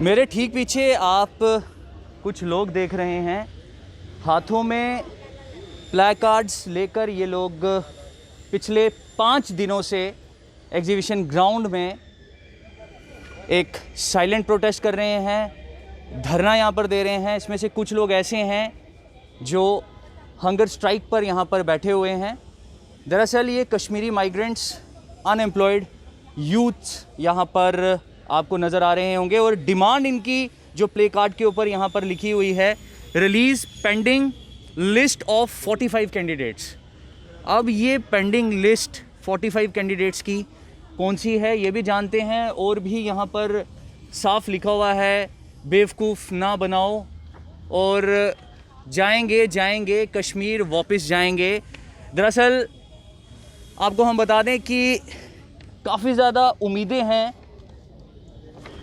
मेरे ठीक पीछे आप कुछ लोग देख रहे हैं, हाथों में प्लेकार्ड्स लेकर ये लोग पिछले 5 दिनों से एग्जीबिशन ग्राउंड में एक साइलेंट प्रोटेस्ट कर रहे हैं, धरना यहाँ पर दे रहे हैं। इसमें से कुछ लोग ऐसे हैं जो हंगर स्ट्राइक पर यहाँ पर बैठे हुए हैं। दरअसल ये कश्मीरी माइग्रेंट्स, अनएम्प्लॉयड यूथ यहाँ पर आपको नज़र आ रहे होंगे और डिमांड इनकी जो प्ले कार्ड के ऊपर यहाँ पर लिखी हुई है, release pending list of 45 candidates. अब ये पेंडिंग लिस्ट 45 कैंडिडेट्स की कौन सी है ये भी जानते हैं, और भी यहाँ पर साफ लिखा हुआ है बेवकूफ़ ना बनाओ और जाएंगे कश्मीर वापस जाएंगे। दरअसल आपको हम बता दें कि काफ़ी ज़्यादा उम्मीदें हैं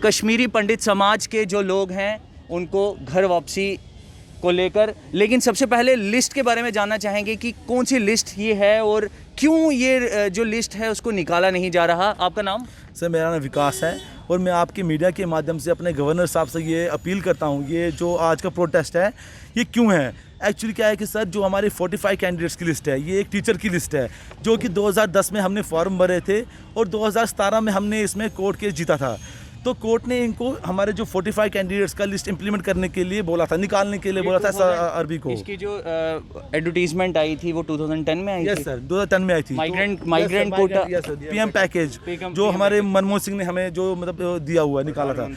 कश्मीरी पंडित समाज के जो लोग हैं उनको घर वापसी को लेकर, लेकिन सबसे पहले लिस्ट के बारे में जानना चाहेंगे कि कौन सी लिस्ट ये है और क्यों ये जो लिस्ट है उसको निकाला नहीं जा रहा। आपका नाम? सर, मेरा नाम विकास है और मैं आपके मीडिया के माध्यम से अपने गवर्नर साहब से ये अपील करता हूँ, ये जो आज का प्रोटेस्ट है ये क्यों है। एक्चुअली क्या है कि सर, जो हमारे 45 कैंडिडेट्स की लिस्ट है ये एक टीचर की लिस्ट है जो कि 2010 में हमने फॉर्म भरे थे और 2017 में हमने इसमें कोर्ट केस जीता था। तो कोर्ट ने इनको हमारे जो 45 कैंडिडेट्स का लिस्ट इंप्लीमेंट करने के लिए बोला था, निकालने के लिए बोला था सर अरबी को। इसकी जो एडवर्टीजमेंट आई थी वो 2010 में आई थी। यस सर, 2010 में आई थी। माइग्रेंट कोटा पीएम पैकेज जो हमारे मनमोहन सिंह ने हमें जो मतलब दिया हुआ निकाला था।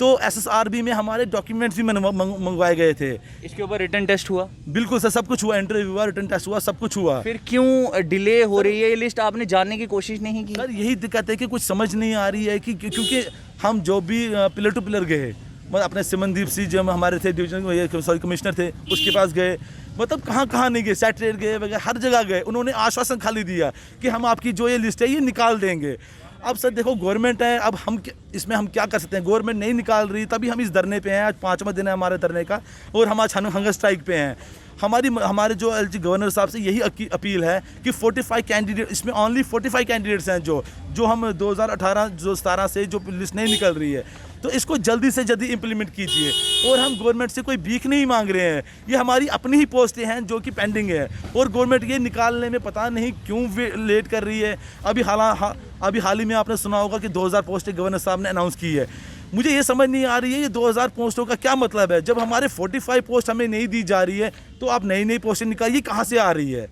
तो एसएसआरबी में हमारे डॉक्यूमेंट्स भी मंगवाए गए थे। इसके ऊपर रिटन टेस्ट हुआ? बिल्कुल सर, सब कुछ हुआ, इंटरव्यू हुआ, रिटन टेस्ट हुआ, सब कुछ हुआ। फिर क्यों डिले हो रही है ये लिस्ट? आपने जानने की कोशिश नहीं की? सर, यही दिक्कत है कि कुछ समझ नहीं आ रही है कि क्योंकि हम जो भी पिलर टू पिलर गए, मतलब अपने सिमनदीप सिंह जो हमारे थे डिवीजन कमिश्नर थे उसके पास गए, मतलब कहाँ नहीं गए, सेक्रेटरीट गए वगैरह, हर जगह गए। उन्होंने आश्वासन खाली दिया कि हम आपकी जो ये लिस्ट है ये निकाल देंगे। अब सर देखो, गवर्नमेंट है, अब हम इसमें हम क्या कर सकते हैं। गवर्नमेंट नहीं निकाल रही, तभी हम इस धरने पे हैं। आज 5वां दिन है हमारे धरने का और हम आज हंगर स्ट्राइक पे हैं। हमारे जो एलजी गवर्नर साहब से यही अपील है कि 45 कैंडिडेट, इसमें ओनली 45 कैंडिडेट्स हैं जो हम 2018-17 से जो लिस्ट नहीं निकल रही है, तो इसको जल्दी से जल्दी इम्प्लीमेंट कीजिए। और हम गवर्नमेंट से कोई भीख नहीं मांग रहे हैं, ये हमारी अपनी ही पोस्टें हैं जो कि पेंडिंग है और गवर्नमेंट ये निकालने में पता नहीं क्यों लेट कर रही है। अभी हाल ही में आपने सुना होगा कि 2000 पोस्टें गवर्नर साहब ने अनाउंस की है। मुझे ये समझ नहीं आ रही है ये 2000 पोस्टों का क्या मतलब है। जब हमारे 45 पोस्ट हमें नहीं दी जा रही है तो आप नई पोस्टें निकालिए, कहाँ से आ रही है?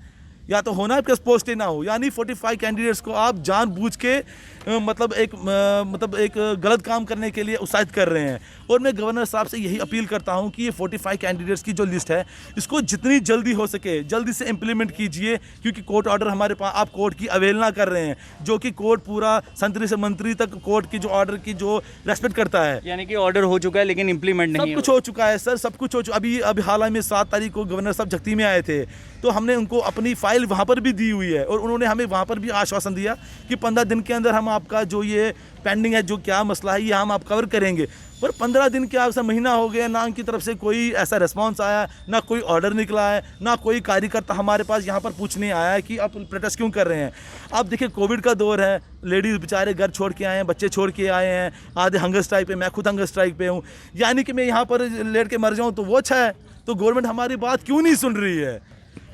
या तो होना आपके पास पोस्टें ना हो, यानी 45 कैंडिडेट्स को आप जानबूझ के मतलब एक गलत काम करने के लिए उत्साहित कर रहे हैं। और मैं गवर्नर साहब से यही अपील करता हूं कि ये 45 कैंडिडेट्स की जो लिस्ट है इसको जितनी जल्दी हो सके जल्दी से इम्प्लीमेंट कीजिए, क्योंकि कोर्ट ऑर्डर हमारे पास, आप कोर्ट की अवहेलना कर रहे हैं, जो कि कोर्ट पूरा संतरी से मंत्री तक कोर्ट की जो ऑर्डर की जो रेस्पेक्ट करता है। यानी कि ऑर्डर हो चुका है लेकिन इम्प्लीमेंट नहीं, सब कुछ हो चुका है सर, सब कुछ हो चुका। अभी हाल ही में 7 तारीख को गवर्नर साहब झकती में आए थे, तो हमने उनको अपनी फाइल वहाँ पर भी दी हुई है और उन्होंने हमें वहाँ पर भी आश्वासन दिया कि 15 दिन के अंदर हम आपका जो ये पेंडिंग है, जो क्या मसला है, ये हम आप कवर करेंगे। पर 15 दिन के आपसे महीना हो गया, ना उनकी तरफ से कोई ऐसा रिस्पांस आया, ना कोई ऑर्डर निकला है, ना कोई कार्यकर्ता हमारे पास यहाँ पर पूछने आया है कि आप प्रोटेस्ट क्यों कर रहे हैं। आप देखिए, कोविड का दौर है, लेडीज़ बेचारे घर छोड़ के आए हैं, बच्चे छोड़ के आए हैं, आधे हंगर स्ट्राइक पे, मैं खुद हंगर स्ट्राइक पे हूँ। यानी कि मैं यहाँ पर लेट के मर जाऊँ तो वो अच्छा है। तो गवर्नमेंट हमारी बात क्यों नहीं सुन रही है?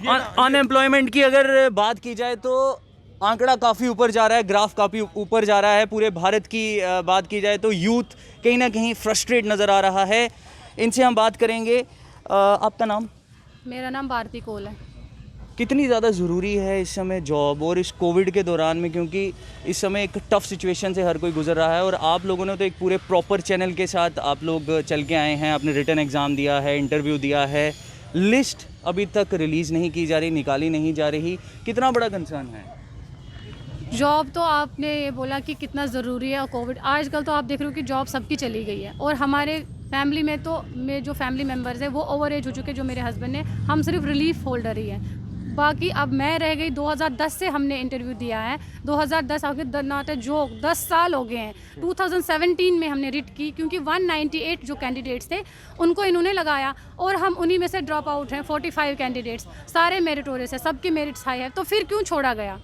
अनएम्प्लॉयमेंट की अगर बात की जाए तो आंकड़ा काफ़ी ऊपर जा रहा है, ग्राफ काफ़ी ऊपर जा रहा है। पूरे भारत की बात की जाए तो यूथ कहीं ना कहीं फ्रस्ट्रेट नज़र आ रहा है। इनसे हम बात करेंगे। आपका नाम? मेरा नाम भारती कोल है। कितनी ज़्यादा ज़रूरी है इस समय जॉब और इस कोविड के दौरान में, क्योंकि इस समय एक टफ़ सिचुएशन से हर कोई गुजर रहा है और आप लोगों ने तो एक पूरे प्रॉपर चैनल के साथ आप लोग चल के आए हैं, आपने रिटन एग्ज़ाम दिया है, इंटरव्यू दिया है, लिस्ट अभी तक रिलीज़ नहीं की जा रही, निकाली नहीं जा रही, कितना बड़ा कंसर्न है? जॉब तो आपने ये बोला कि कितना ज़रूरी है, और कोविड आजकल तो आप देख रहे हो कि जॉब सबकी चली गई है। और हमारे फैमिली में तो जो फैमिली मेम्बर्स हैं वो ओवर एज हो चुके, जो मेरे हस्बैंड ने, हम सिर्फ रिलीफ होल्डर ही हैं। बाकी अब मैं रह गई। 2010 से हमने इंटरव्यू दिया है, 2010 आगे नाटे जो 10 साल हो गए हैं। 2017 में हमने रिट की, क्योंकि 198 जो कैंडिडेट्स थे उनको इन्होंने लगाया और हम उन्हीं में से ड्रॉप आउट हैं। 45 कैंडिडेट्स सारे मेरिटोरियस है, सबके मेरिट्स हाई है, तो फिर क्यों छोड़ा गया?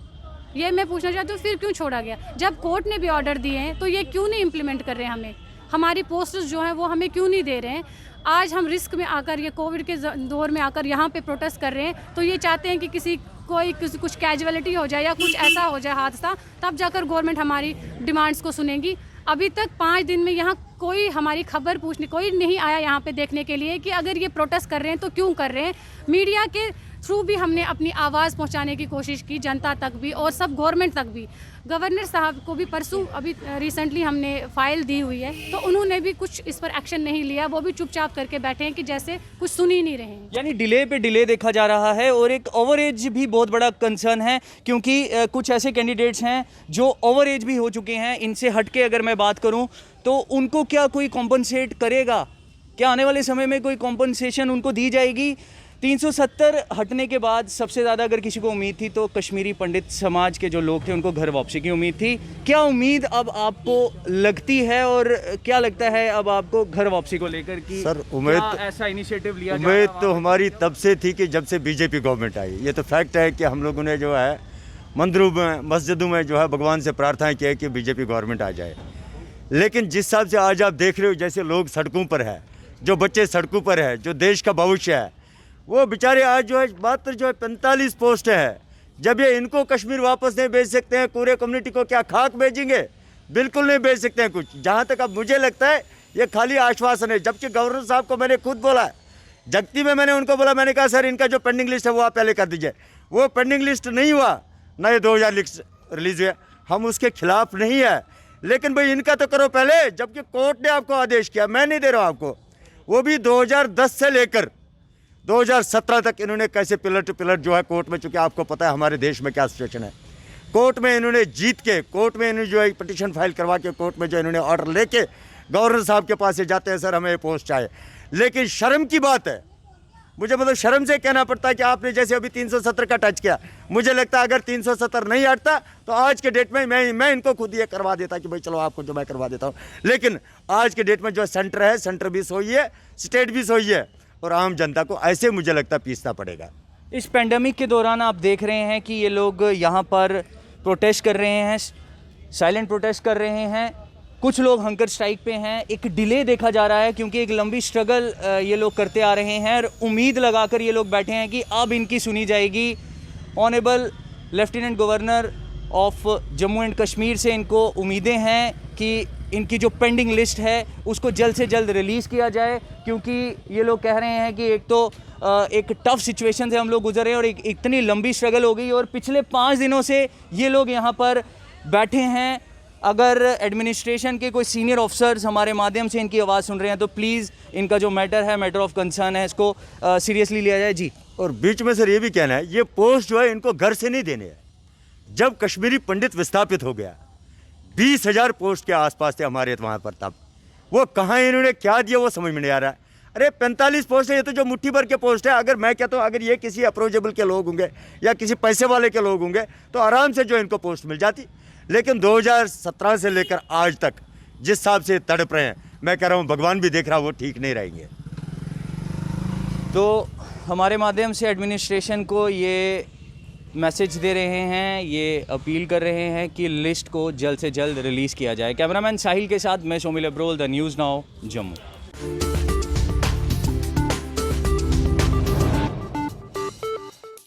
ये मैं पूछना चाहती हूँ, फिर क्यों छोड़ा गया? जब कोर्ट ने भी ऑर्डर दिए हैं तो ये क्यों नहीं इम्प्लीमेंट कर रहे हैं हमें? हमारी पोस्टर्स जो हैं वो हमें क्यों नहीं दे रहे हैं। आज हम रिस्क में आकर, ये कोविड के दौर में आकर यहाँ पे प्रोटेस्ट कर रहे हैं, तो ये चाहते हैं कि किसी कुछ कैजुअलिटी हो जाए या कुछ ऐसा हो जाए हादसा, तब जाकर गवर्नमेंट हमारी डिमांड्स को सुनेगी। अभी तक 5 दिन में यहाँ कोई हमारी खबर पूछने कोई नहीं आया यहाँ पे देखने के लिए कि अगर ये प्रोटेस्ट कर रहे हैं तो क्यों कर रहे हैं। मीडिया के थ्रू भी हमने अपनी आवाज़ पहुँचाने की कोशिश की, जनता तक भी और सब गवर्नमेंट तक भी। गवर्नर साहब को भी परसों अभी रिसेंटली हमने फाइल दी हुई है, तो उन्होंने भी कुछ इस पर एक्शन नहीं लिया, वो भी चुपचाप करके बैठे हैं कि जैसे कुछ सुन ही नहीं रहे हैं। यानी डिले पे डिले देखा जा रहा है और एक ओवर एज भी बहुत बड़ा कंसर्न है, क्योंकि कुछ ऐसे कैंडिडेट्स हैं जो ओवर एज भी हो चुके हैं। इनसे हट के अगर मैं बात करूं तो उनको क्या कोई कॉम्पनसेट करेगा? क्या आने वाले समय में कोई कॉम्पनसेशन उनको दी जाएगी? 370 हटने के बाद सबसे ज़्यादा अगर किसी को उम्मीद थी तो कश्मीरी पंडित समाज के जो लोग थे उनको घर वापसी की उम्मीद थी। क्या उम्मीद अब आपको लगती है और क्या लगता है अब आपको घर वापसी को लेकर कि सर उम्मीद ऐसा इनिशिएटिव लिया उम्मीद तो हमारी तब से थी कि जब से बीजेपी गवर्नमेंट आई। ये तो फैक्ट है कि हम लोगों ने जो है मंदिरों में मस्जिदों में जो है भगवान से प्रार्थना की है कि बीजेपी गवर्नमेंट आ जाए। लेकिन जिस हिसाब से आज आप देख रहे हो, जैसे लोग सड़कों पर है, जो बच्चे सड़कों पर है, जो देश का भविष्य है, वो बेचारे आज जो है मात्र जो है 45 पोस्ट है। जब ये इनको कश्मीर वापस नहीं भेज सकते हैं, पूरे कम्युनिटी को क्या खाक भेजेंगे? बिल्कुल नहीं भेज सकते हैं कुछ। जहाँ तक अब मुझे लगता है ये खाली आश्वासन है, जबकि गवर्नर साहब को मैंने खुद बोला, जगती में मैंने उनको बोला, मैंने कहा सर इनका जो पेंडिंग लिस्ट है वो आप पहले कर दीजिए। वो पेंडिंग लिस्ट नहीं हुआ, ना ये 2000 लिस्ट रिलीज हुआ। हम उसके खिलाफ नहीं है, लेकिन भाई इनका तो करो पहले, जबकि कोर्ट ने आपको आदेश किया। मैं नहीं दे रहा हूँ आपको, वो भी 2010 से लेकर 2017 तक इन्होंने कैसे पिलर टू पिलर जो है कोर्ट में, चूँकि आपको पता है हमारे देश में क्या सिचुएशन है, कोर्ट में इन्होंने जीत के, कोर्ट में इन्होंने जो है पिटीशन फाइल करवा के, कोर्ट में जो इन्होंने ऑर्डर लेके गवर्नर साहब के पास से जाते हैं, सर हमें ये पोस्ट चाहिए। लेकिन शर्म की बात है, मुझे मतलब शर्म से कहना पड़ता है कि आपने जैसे अभी 370 का टच किया। मुझे लगता है अगर 370 नहीं हटता तो आज के डेट में मैं इनको खुद ये करवा देता कि भाई चलो आपको जो मैं करवा देता हूँ। लेकिन आज के डेट में जो सेंटर है, सेंटर भी सोई है, स्टेट भी सोई है, और आम जनता को ऐसे मुझे लगता पीसना पड़ेगा। इस पेंडेमिक के दौरान आप देख रहे हैं कि ये लोग यहाँ पर प्रोटेस्ट कर रहे हैं, साइलेंट प्रोटेस्ट कर रहे हैं। कुछ लोग हंगर स्ट्राइक पे हैं। एक डिले देखा जा रहा है क्योंकि एक लंबी स्ट्रगल ये लोग करते आ रहे हैं और उम्मीद लगाकर ये लोग बैठे हैं कि अब इनकी सुनी जाएगी। Honourable lieutenant governor of Jammu and Kashmir से इनको उम्मीदें हैं कि इनकी जो पेंडिंग लिस्ट है उसको जल्द से जल्द रिलीज़ किया जाए, क्योंकि ये लोग कह रहे हैं कि एक तो एक टफ़ सिचुएशन से हम लोग गुजर रहे हैं और एक इतनी लंबी स्ट्रगल हो गई और पिछले 5 दिनों से ये लोग यहाँ पर बैठे हैं। अगर एडमिनिस्ट्रेशन के कोई सीनियर ऑफिसर्स हमारे माध्यम से इनकी आवाज़ सुन रहे हैं तो प्लीज़ इनका जो मैटर है, मैटर ऑफ कंसर्न है, इसको सीरियसली लिया जाए जी। और बीच में सर ये भी कहना है, ये पोस्ट जो है इनको घर से नहीं देने हैं। जब कश्मीरी पंडित विस्थापित हो गया, 20,000 पोस्ट के आसपास थे हमारे वहाँ पर, तब वो कहाँ इन्होंने क्या दिया वो समझ में नहीं आ रहा है। अरे 45 पोस्ट है, ये तो जो मुट्ठी भर के पोस्ट है। अगर मैं कहता हूँ अगर ये किसी अप्रोचेबल के लोग होंगे या किसी पैसे वाले के लोग होंगे तो आराम से जो इनको पोस्ट मिल जाती। लेकिन 2017 से लेकर आज तक जिस हिसाब से तड़प रहे हैं, मैं कह रहा हूँ भगवान भी देख रहा, वो ठीक नहीं रहेंगे। तो हमारे माध्यम से एडमिनिस्ट्रेशन को ये मैसेज दे रहे हैं, ये अपील कर रहे हैं कि लिस्ट को जल्द से जल्द रिलीज़ किया जाए। कैमरामैन साहिल के साथ मैं Shomil Abrol, the news now, Jammu.